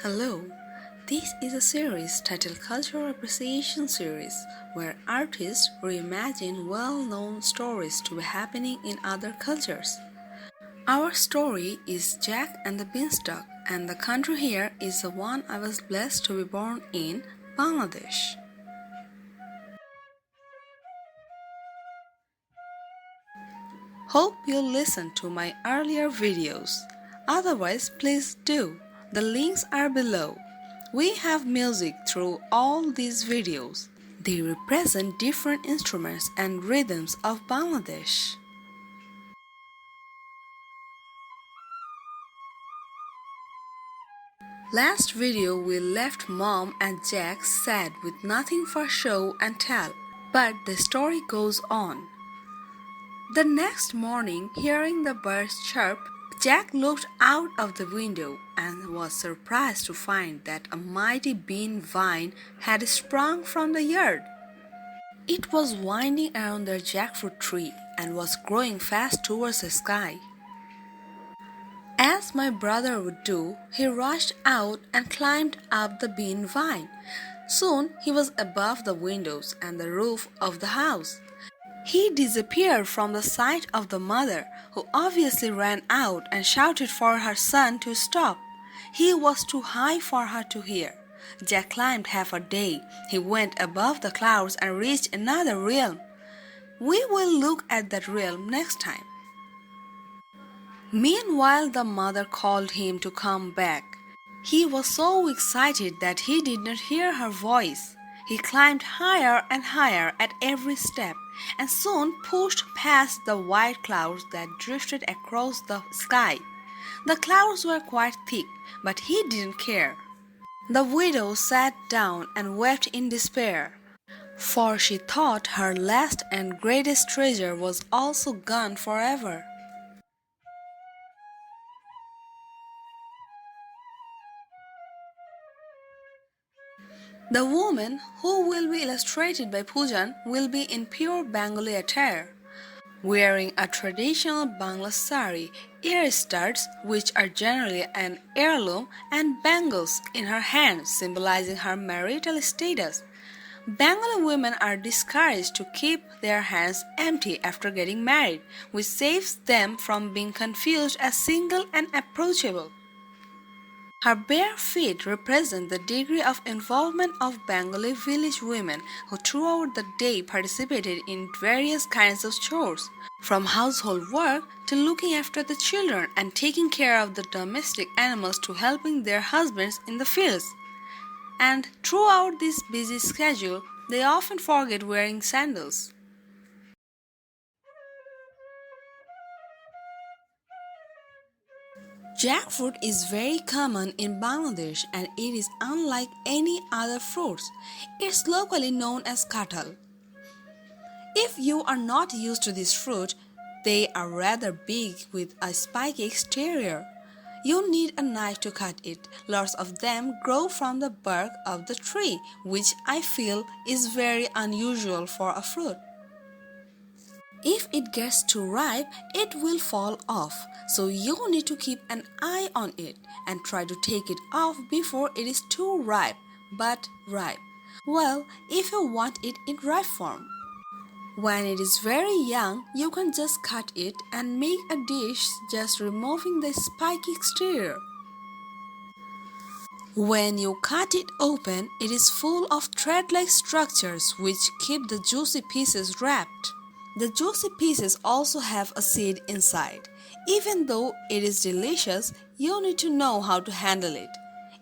Hello, this is a series titled Cultural Appreciation Series where artists reimagine well-known stories to be happening in other cultures. Our story is Jack and the Beanstalk, and the country here is the one I was blessed to be born in, Bangladesh. Hope you'll listen to my earlier videos. Otherwise, please do. The links are below. We have music through all these videos. They represent different instruments and rhythms of Bangladesh. Last video we left Mom and Jack sad with nothing for show and tell, but the story goes on. The next morning, hearing the birds chirp, Jack looked out of the window and was surprised to find that a mighty bean vine had sprung from the yard. It was winding around their jackfruit tree and was growing fast towards the sky. As my brother would do, he rushed out and climbed up the bean vine. Soon he was above the windows and the roof of the house. He disappeared from the sight of the mother, who obviously ran out and shouted for her son to stop. He was too high for her to hear. Jack climbed half a day. He went above the clouds and reached another realm. We will look at that realm next time. Meanwhile, the mother called him to come back. He was so excited that he did not hear her voice. He climbed higher and higher at every step and soon pushed past the white clouds that drifted across the sky. The clouds were quite thick, but he didn't care. The widow sat down and wept in despair, for she thought her last and greatest treasure was also gone forever. The woman, who will be illustrated by Pujan, will be in pure Bengali attire, wearing a traditional Bangla sari, ear studs, which are generally an heirloom, and bangles in her hands, symbolizing her marital status. Bengali women are discouraged to keep their hands empty after getting married, which saves them from being confused as single and approachable. Her bare feet represent the degree of involvement of Bengali village women who throughout the day participated in various kinds of chores, from household work to looking after the children and taking care of the domestic animals to helping their husbands in the fields. And throughout this busy schedule, they often forget wearing sandals. Jackfruit is very common in Bangladesh and it is unlike any other fruits. It's locally known as katal. If you are not used to this fruit, they are rather big with a spiky exterior. You need a knife to cut it. Lots of them grow from the bark of the tree, which I feel is very unusual for a fruit. If it gets too ripe, it will fall off, so you need to keep an eye on it and try to take it off before it is too ripe, but ripe. Well, if you want it in ripe form. When it is very young, you can just cut it and make a dish just removing the spiky exterior. When you cut it open, it is full of thread-like structures which keep the juicy pieces wrapped. The juicy pieces also have a seed inside. Even though it is delicious, you need to know how to handle it.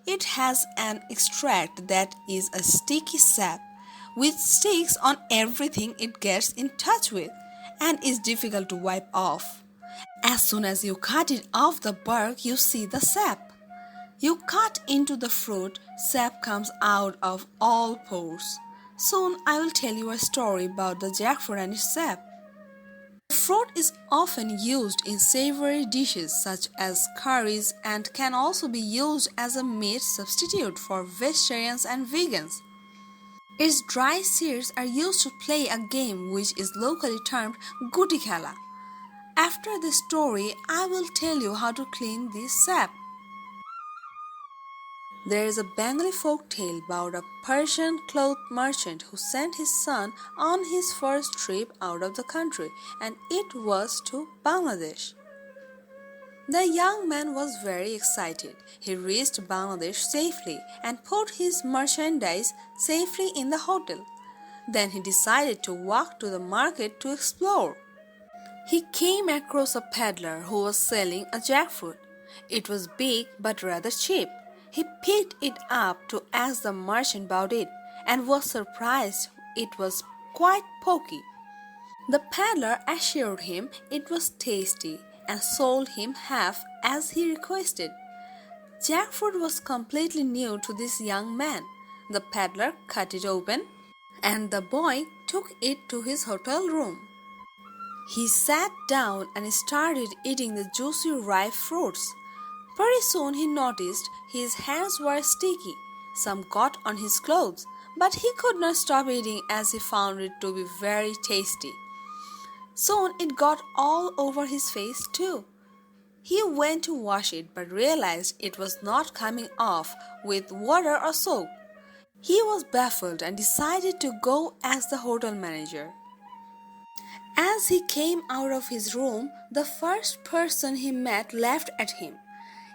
It has an extract that is a sticky sap, which sticks on everything it gets in touch with and is difficult to wipe off. As soon as you cut it off the bark, you see the sap. You cut into the fruit, sap comes out of all pores. Soon I will tell you a story about the jackfruit and its sap. The fruit is often used in savory dishes such as curries and can also be used as a meat substitute for vegetarians and vegans. Its dry seeds are used to play a game which is locally termed guti khela. After the story, I will tell you how to clean this sap. There is a Bengali folk tale about a Persian cloth merchant who sent his son on his first trip out of the country, and it was to Bangladesh. The young man was very excited. He reached Bangladesh safely and put his merchandise safely in the hotel. Then he decided to walk to the market to explore. He came across a peddler who was selling a jackfruit. It was big but rather cheap. He picked it up to ask the merchant about it and was surprised it was quite pokey. The peddler assured him it was tasty and sold him half as he requested. Jackfruit was completely new to this young man. The peddler cut it open and the boy took it to his hotel room. He sat down and started eating the juicy ripe fruits. Pretty soon he noticed his hands were sticky. Some got on his clothes, but he could not stop eating as he found it to be very tasty. Soon it got all over his face too. He went to wash it but realized it was not coming off with water or soap. He was baffled and decided to go ask the hotel manager. As he came out of his room, the first person he met laughed at him.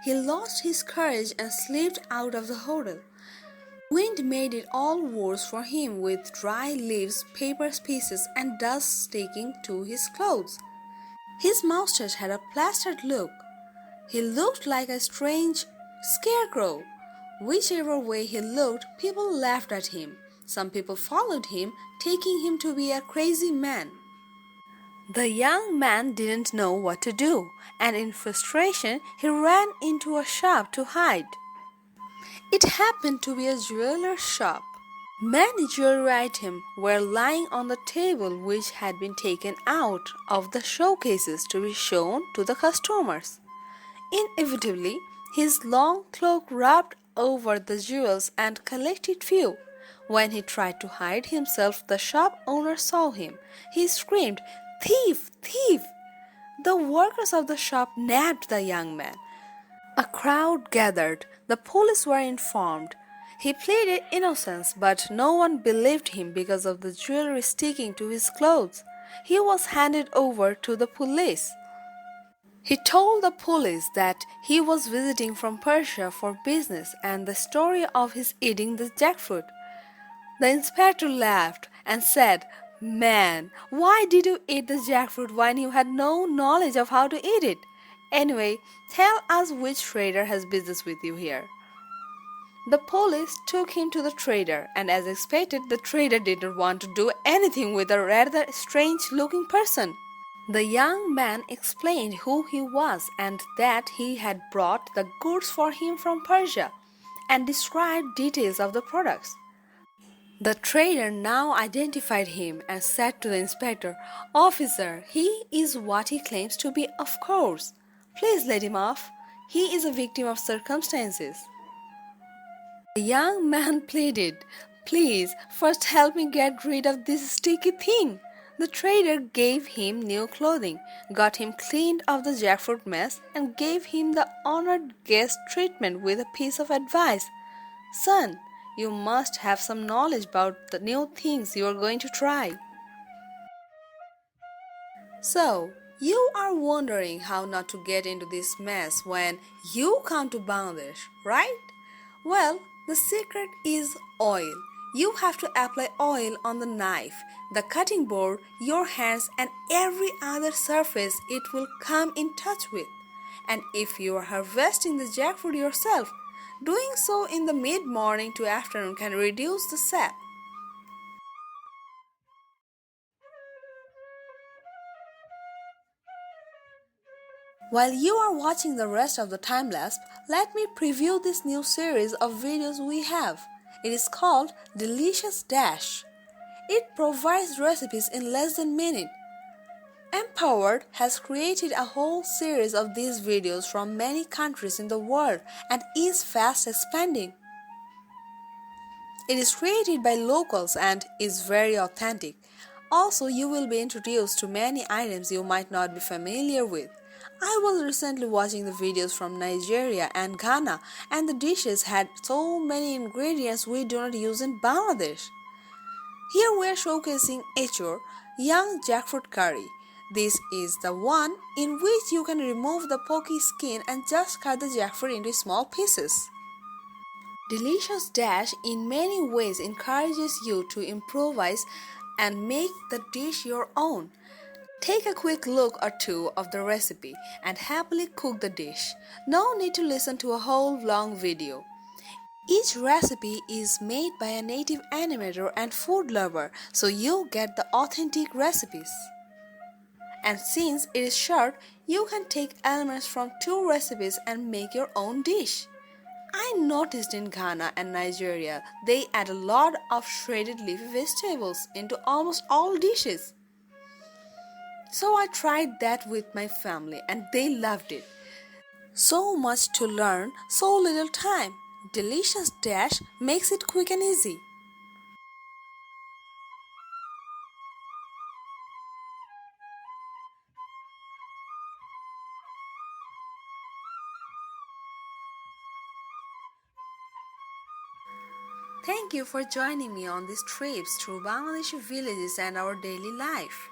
He lost his courage and slipped out of the hotel. Wind made it all worse for him with dry leaves, paper pieces and dust sticking to his clothes. His moustache had a plastered look. He looked like a strange scarecrow. Whichever way he looked, people laughed at him. Some people followed him, taking him to be a crazy man. The young man didn't know what to do, and in frustration, he ran into a shop to hide. It happened to be a jeweler's shop. Many jewelry items were lying on the table which had been taken out of the showcases to be shown to the customers. Inevitably, his long cloak rubbed over the jewels and collected few. When he tried to hide himself, the shop owner saw him. He screamed, "Thief! Thief!" The workers of the shop nabbed the young man. A crowd gathered. The police were informed. He pleaded innocence, but no one believed him because of the jewelry sticking to his clothes. He was handed over to the police. He told the police that he was visiting from Persia for business and the story of his eating the jackfruit. The inspector laughed and said, "Man, why did you eat the jackfruit when you had no knowledge of how to eat it? Anyway, tell us which trader has business with you here." The police took him to the trader, and as expected, the trader didn't want to do anything with a rather strange-looking person. The young man explained who he was and that he had brought the goods for him from Persia, and described details of the products. The trader now identified him and said to the inspector, "Officer, he is what he claims to be, of course. Please let him off. He is a victim of circumstances." The young man pleaded, "Please, first help me get rid of this sticky thing." The trader gave him new clothing, got him cleaned of the jackfruit mess, and gave him the honored guest treatment with a piece of advice. "Son, you must have some knowledge about the new things you are going to try." So, you are wondering how not to get into this mess when you come to Bangladesh, right? Well, the secret is oil. You have to apply oil on the knife, the cutting board, your hands and every other surface it will come in touch with. And if you are harvesting the jackfruit yourself, doing so in the mid-morning to afternoon can reduce the sap. While you are watching the rest of the time-lapse, let me preview this new series of videos we have. It is called Delicious Dash. It provides recipes in less than a minute. MPOWRDUS has created a whole series of these videos from many countries in the world and is fast expanding. It is created by locals and is very authentic. Also, you will be introduced to many items you might not be familiar with. I was recently watching the videos from Nigeria and Ghana, and the dishes had so many ingredients we do not use in Bangladesh. Here we are showcasing Echur, young jackfruit curry. This is the one in which you can remove the pokey skin and just cut the jackfruit into small pieces. Delicious Dash in many ways encourages you to improvise and make the dish your own. Take a quick look or two of the recipe and happily cook the dish. No need to listen to a whole long video. Each recipe is made by a native animator and food lover, so you get the authentic recipes. And since it is short, you can take elements from 2 recipes and make your own dish. I noticed in Ghana and Nigeria, they add a lot of shredded leafy vegetables into almost all dishes. So I tried that with my family and they loved it. So much to learn, so little time. Delicious Dash makes it quick and easy. Thank you for joining me on these trips through Bangladeshi villages and our daily life.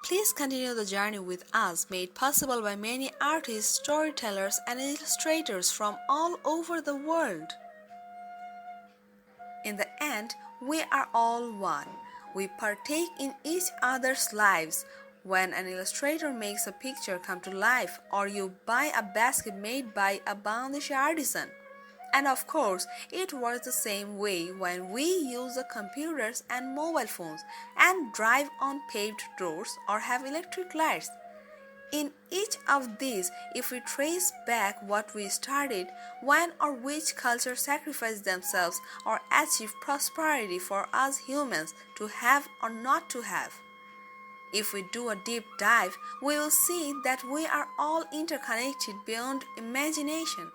Please continue the journey with us, made possible by many artists, storytellers, and illustrators from all over the world. In the end, we are all one. We partake in each other's lives. When an illustrator makes a picture come to life, or you buy a basket made by a Bangladeshi artisan. And of course, it works the same way when we use the computers and mobile phones and drive on paved roads or have electric lights. In each of these, if we trace back what we started, when or which culture sacrificed themselves or achieved prosperity for us humans to have or not to have. If we do a deep dive, we will see that we are all interconnected beyond imagination.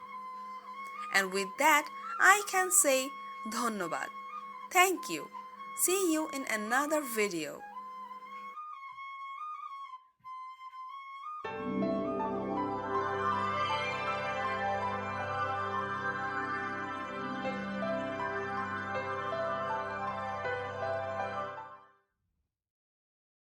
And with that, I can say Dhonnobad. Thank you. See you in another video.